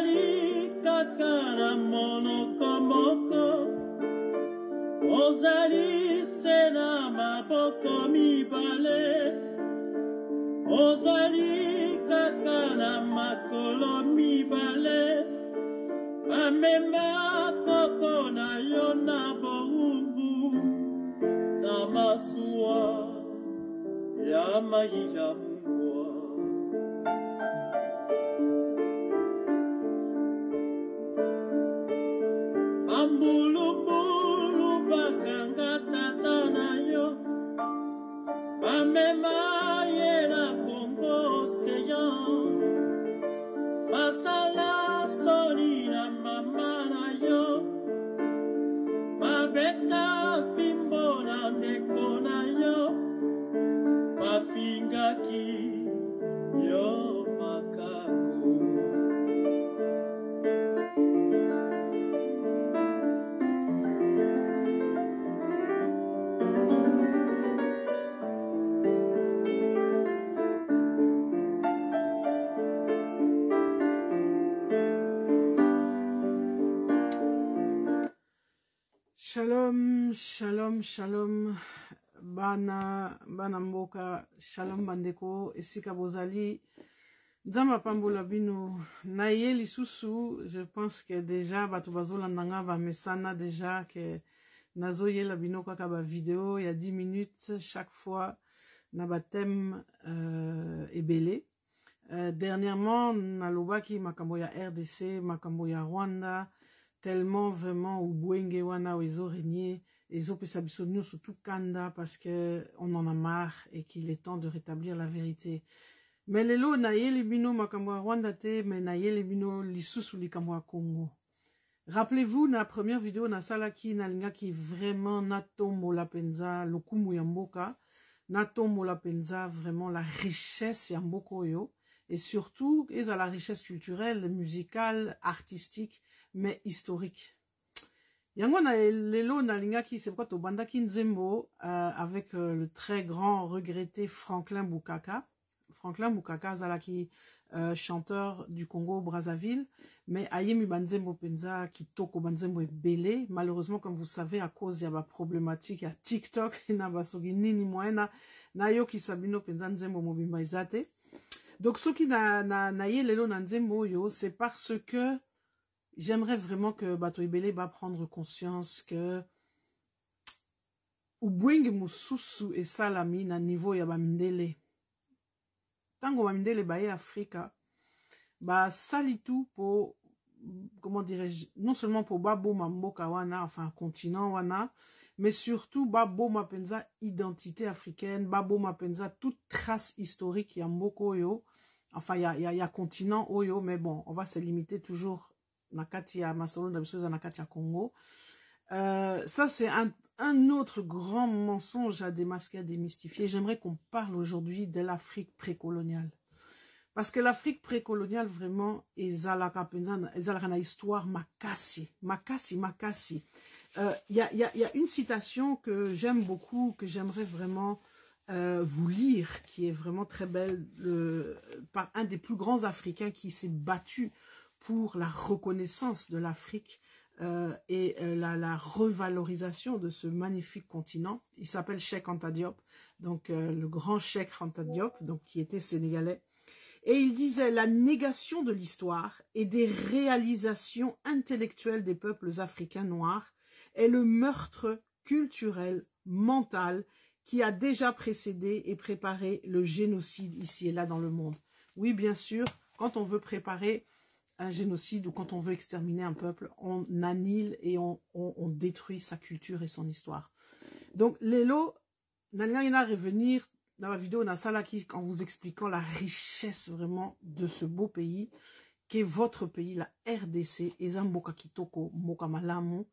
Ozali kaka na monoko moko, ozali se na maboko mibale, ozali kaka na makolo mibale, bamema koko na yo na bowumbu, na masuwa ya mai ya mbwa. Bambulumbulu bakanga tata na yo, bamema ye na Congo Océan, basala soni na mama na yo, babeta fimbo na ndeko na yo, bafingaki yo makako. Shalom, shalom, shalom, bana mboka, shalom bandeko, esika bozali, nzamba pambola bino, na ye lisusu, je pense que déjà, bato bazola nanga va mesana déjà, que nazo ye la bino kaka ba vidéo, il y a 10 minutes, chaque fois, na ba thème, ebele. Dernièrement, na lobaki makambo ya RDC, makambo ya Rwanda, tellement vraiment ou Bwenge wana ou ezo régné ezo pesa biso nyonso tout kanda parce que on en a marre et qu'il est temps de rétablir la vérité. Mais lelo na yeli bino makambo ya Rwanda te, mais na yeli bino lisusu likambo ya Congo. Rappelez-vous na première vidéo na salaki na lingaki vraiment na tombo la penza lokumu ya mboka, na tombo la penza vraiment la richesse ya mboko oyo. Et surtout, ils ont la richesse culturelle, musicale, artistique, mais historique. Yango na lelo na lingaki c'est quoi to bandaki nzembo avec le très grand regretté Franklin Bukaka. Franklin Bukaka zalaki chanteur du Congo Brazzaville, mais ayemi banzembo penza kitoko banzembo ebele. Malheureusement, comme vous savez, à cause y a ba problématique à TikTok na basogi nini moyena na yo ki sabino penza nzembo mobimba izate. Donc, ce qui na ye lelo na nzembo yo, c'est parce que j'aimerais vraiment que Bato Ebele va prendre conscience que Ubwenge mususu et salami na niveau ya bamindele. Tango bamindele baye Afrika, ba salitu pour, comment dirais-je, non seulement pour babo mamboka wana, enfin continent wana, mais surtout babo mapenza identité africaine, babo mapenza toute trace historique ya mboko yo, enfin y a continent oyo, mais bon, on va se limiter toujours nakati ya masolo na biso nakati ya Congo. Ça c'est un autre grand mensonge à démasquer, à démystifier. J'aimerais qu'on parle aujourd'hui de l'Afrique précoloniale. Parce que l'Afrique précoloniale, vraiment, ezalaka na histoire makasi. Y a une citation que j'aime beaucoup, que j'aimerais vraiment vous lire, qui est vraiment très belle, par un des plus grands Africains qui s'est battu pour la reconnaissance de l'Afrique et la revalorisation de ce magnifique continent. Il s'appelle Cheikh Anta Diop, donc le grand Cheikh Anta Diop, donc qui était sénégalais. Et il disait: la négation de l'histoire et des réalisations intellectuelles des peuples africains noirs est le meurtre culturel, mental, qui a déjà précédé et préparé le génocide ici et là dans le monde. Oui, bien sûr, quand on veut préparer un génocide ou quand on veut exterminer un peuple, on annihile et on détruit sa culture et son histoire. Donc, Lelo, Nalina à revenir dans la vidéo Nasalaki en vous expliquant la richesse vraiment de ce beau pays, qui est votre pays, la RDC, Ezamboka Kitoko, Mboka Malamu.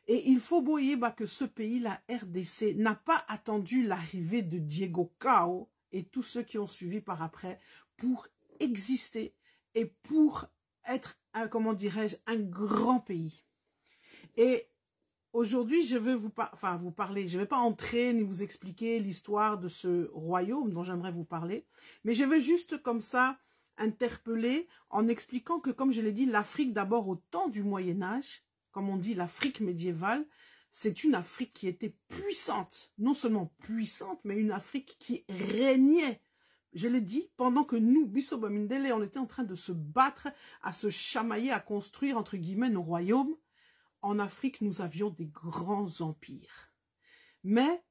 Et il faut voyer que ce pays, la RDC, n'a pas attendu l'arrivée de Diego Cao et tous ceux qui ont suivi par après pour exister et pour être, comment dirais-je, un grand pays. Et aujourd'hui, je veux vous parler, je ne vais pas entrer ni vous expliquer l'histoire de ce royaume dont j'aimerais vous parler, mais je veux juste comme ça interpellé en expliquant que, comme je l'ai dit, l'Afrique, d'abord au temps du Moyen-Âge, comme on dit l'Afrique médiévale, c'est une Afrique qui était puissante. Non seulement puissante, mais une Afrique qui régnait. Je l'ai dit, pendant que nous, Bisoba Mindele, on était en train de se battre, à se chamailler, à construire, entre guillemets, nos royaumes, en Afrique, nous avions des grands empires. Mais,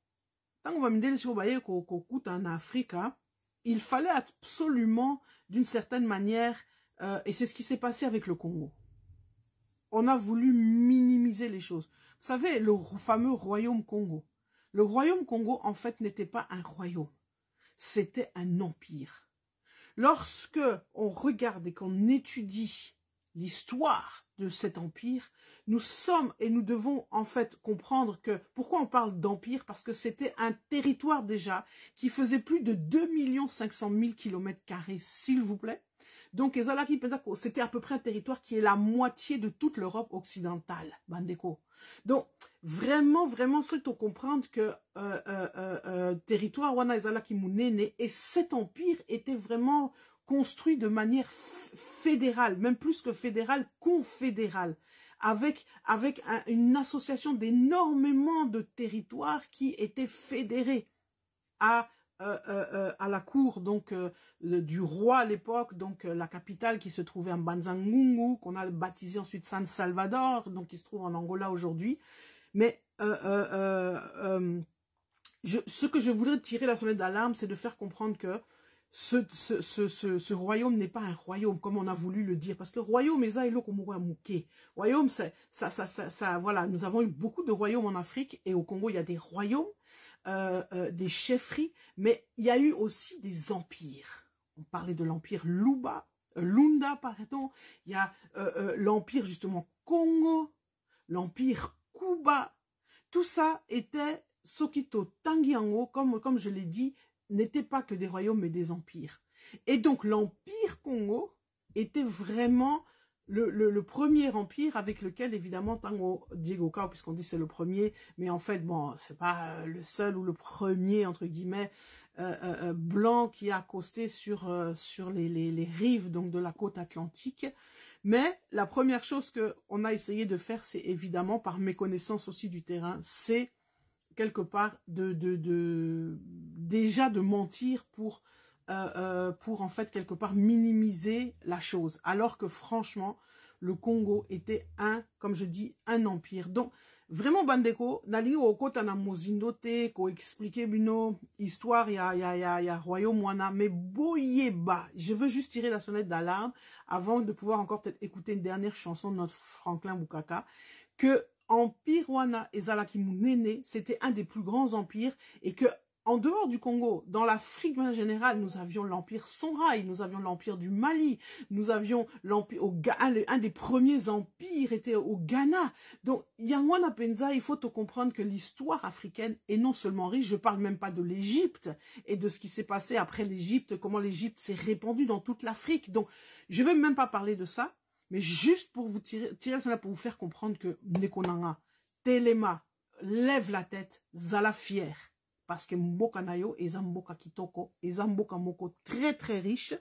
tant qu'on va me dire, si vous voyez qu'on coûte en Afrique, hein, il fallait absolument, d'une certaine manière, et c'est ce qui s'est passé avec le Congo. On a voulu minimiser les choses. Vous savez, le fameux royaume Congo. Le royaume Congo, en fait, n'était pas un royaume. C'était un empire. Lorsque on regarde et qu'on étudie l'histoire de cet empire, nous sommes et nous devons en fait comprendre que, pourquoi on parle d'empire? Parce que c'était un territoire déjà qui faisait plus de 2 500 000 km², s'il vous plaît. Donc, c'était à peu près un territoire qui est la moitié de toute l'Europe occidentale, Bandeko. Donc, vraiment, il faut comprendre que territoire wana ezalaki munene, et cet empire était vraiment construit de manière fédérale, même plus que fédérale, confédérale, avec une association d'énormément de territoires qui étaient fédérés à la cour donc du roi à l'époque, donc la capitale qui se trouvait en Banzangungu, qu'on a baptisé ensuite San Salvador, donc qui se trouve en Angola aujourd'hui. Mais ce que je voudrais tirer la sonnette d'alarme, c'est de faire comprendre que ce royaume n'est pas un royaume comme on a voulu le dire, parce que royaume royaume, ça, voilà, nous avons eu beaucoup de royaumes en Afrique, et au Congo il y a des royaumes, des chefferies, mais il y a eu aussi des empires. On parlait de l'empire Lunda, pardon. Il y a l'empire justement Congo, l'empire Kuba. Tout ça était Sokito Tangiango, comme je l'ai dit, n'était pas que des royaumes mais des empires. Et donc l'empire Congo était vraiment le premier empire avec lequel, évidemment, Tango Diego Cao, puisqu'on dit c'est le premier, mais en fait, bon, c'est pas le seul ou le premier, entre guillemets, blanc qui a accosté sur les rives donc de la côte atlantique. Mais la première chose qu'on a essayé de faire, c'est évidemment, par méconnaissance aussi du terrain, c'est quelque part déjà de mentir pour en fait quelque part minimiser la chose, alors que franchement le Congo était comme je dis, un empire. Donc vraiment Bandeko, nali okota na mozindo te ko expliquer bino histoire ya royaume wana, mais boyeba, je veux juste tirer la sonnette d'alarme avant de pouvoir encore peut-être écouter une dernière chanson de notre Franklin Bukaka, que Empire wana ezalaki munene, c'était un des plus grands empires, et que en dehors du Congo, dans l'Afrique en général, nous avions l'empire Songhai, nous avions l'empire du Mali, nous avions l'empire un des premiers empires était au Ghana. Donc, Yangwana Penza, il faut te comprendre que l'histoire africaine est non seulement riche, je parle même pas de l'Égypte et de ce qui s'est passé après l'Égypte, comment l'Égypte s'est répandue dans toute l'Afrique. Donc, je vais même pas parler de ça, mais juste pour vous tirer cela, pour vous faire comprendre que Nekonanga, Telema, lève la tête, Zala fier. Parce que Mboka Nayo et Zamboka Kitoko et Zamboka Moko très très riche.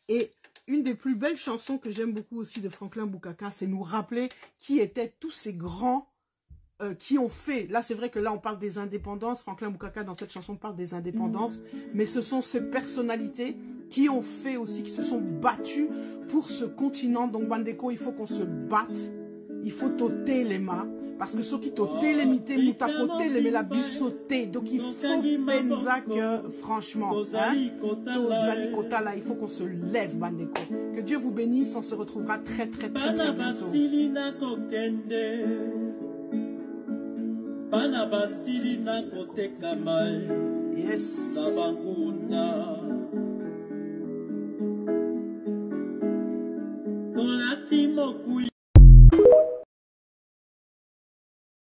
Et une des plus belles chansons que j'aime beaucoup aussi de Franklin Bukaka, c'est nous rappeler qui étaient tous ces grands qui ont fait. Là c'est vrai que là on parle des indépendances. Franklin Bukaka dans cette chanson parle des indépendances. Mais ce sont ces personnalités qui ont fait aussi, qui se sont battues pour ce continent. Donc Bandeko, il faut qu'on se batte. Il faut t'ôter les mains. Parce que ceux qui t'ont télémité, mouta côté, les la sauté. Donc il faut penser que, franchement, Tozalikota là, il faut qu'on se lève, Bandeko. Que Dieu vous bénisse, on se retrouvera très bientôt. Yes.